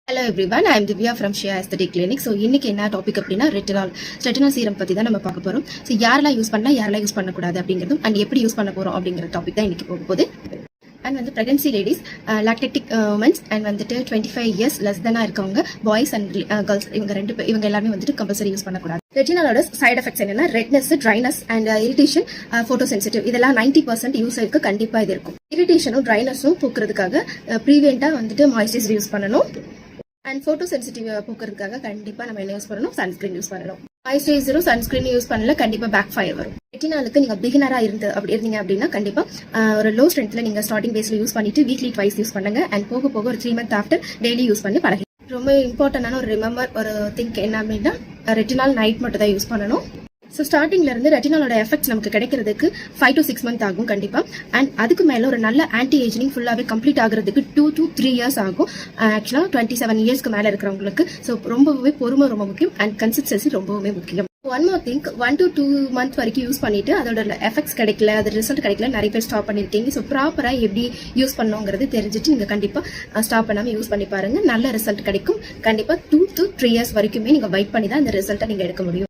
Hello everyone, I am Divya from Shia Aesthetic Clinic. So இன்னைக்கு என்ன topic அப்படின்னா retinal serum பத்தி தான் நம்ம பார்க்க போறோம். ஸோ யாரெல்லாம் யூஸ் பண்ணலாம், யாரெல்லாம் யூஸ் பண்ணக்கூடாது அப்படிங்கிறதும் அண்ட் எப்படி யூஸ் பண்ண போறோம் அப்படிங்கிற டாபிக் தான் இன்னைக்கு போக போகுது. அண்ட் வந்து பிரெக்னன்சி லேடிஸ், லாக்டேட்டிக் உமன்ஸ் அண்ட் வந்துட்டு 25 இயர்ஸ் லெஸ் தானா இருக்கவங்க, பாய்ஸ் அண்ட் கேர்ள்ஸ் இவங்க எல்லாமே வந்துட்டு கம்பல்சரி யூஸ் பண்ணக்கூடாது. ரெட்டினாலோட சைட் எஃபெக்ட்ஸ் என்னன்னா redness, dryness and irritation, photo sensitive, இதெல்லாம் 90% யூஸ் ஆயிருக்கு. கண்டிப்பா இது இருக்கும். இரிட்டேஷனும் ட்ரைனஸும் போக்குறதுக்காக ப்ரீவியண்டா வந்துட்டு மாய்ஸ்சரைசர் யூஸ் பண்ணணும். அண்ட் போட்டோ சென்சிட்டிவ் போக்குறதுக்காக கண்டிப்பா நம்ம என்ன யூஸ் பண்ணணும், சன்ஸ்கிரீன் யூஸ் பண்ணணும். மாய்ஸ்சரைசரும் சன்ஸ்கிரீன் யூஸ் பண்ணல கண்டிப்பா பேக் ஃபயர் வரும். ரெட்டினாலுக்கு நீங்க பிகினரா இருந்தீங்க அப்படின்னா கண்டிப்பா ஒரு லோ ஸ்ட்ரென்த்ல நீங்க ஸ்டார்டிங் பேஸ்ல யூஸ் பண்ணிட்டு வீக்லி ட்வைஸ் யூஸ் பண்ணுங்க. அண்ட் போக போக ஒரு 3 months ஆஃப்டர் டெய்லி யூஸ் பண்ணி பழகி. ரொம்ப இம்பார்ட்டன்டான ஒரு திங்க் என்ன அப்படின்னா ரெட்டினால் நைட் மட்டும் தான் யூஸ் பண்ணணும். ஸோ ஸ்டார்டிங்ல இருந்து ரெட்டினாலோட எஃபெக்ட்ஸ் நமக்கு கிடைக்கிறதுக்கு 5 to 6 months ஆகும் கண்டிப்பா. அண்ட் அதுக்கு மேல ஒரு நல்ல ஆன்டி ஏஜிங் ஃபுல்லாவே கம்ப்ளீட் ஆகுறதுக்கு 2 to 3 years ஆகும். ஆக்சுவலா 27 இயர்ஸ்க்கு மேல இருக்கிறவங்களுக்கு. ஸோ ரொம்பவே பொறுமை ரொம்ப முக்கியம் அண்ட் கன்சிஸ்டன்சி ரொம்பவே முக்கியம். One more think, 1 to 2 months வரைக்கும் யூஸ் பண்ணிட்டு அதோட எஃபெக்ட்ஸ் கிடைக்கல, அது ரிசல்ட் கிடைக்கல, நிறைய பேர் ஸ்டாப் பண்ணிருக்கீங்க. ஸோ ப்ராப்பரா எப்படி யூஸ் பண்ணுங்கிறது தெரிஞ்சுட்டு நீங்க கண்டிப்பா ஸ்டாப் பண்ணாம யூஸ் பண்ணி பாருங்க. நல்ல ரிசல்ட் கிடைக்கும். கண்டிப்பா 2 to 3 years வரைக்குமே நீங்க வெயிட் பண்ணி தான் இந்த ரிசல்ட்டை நீங்க எடுக்க முடியும்.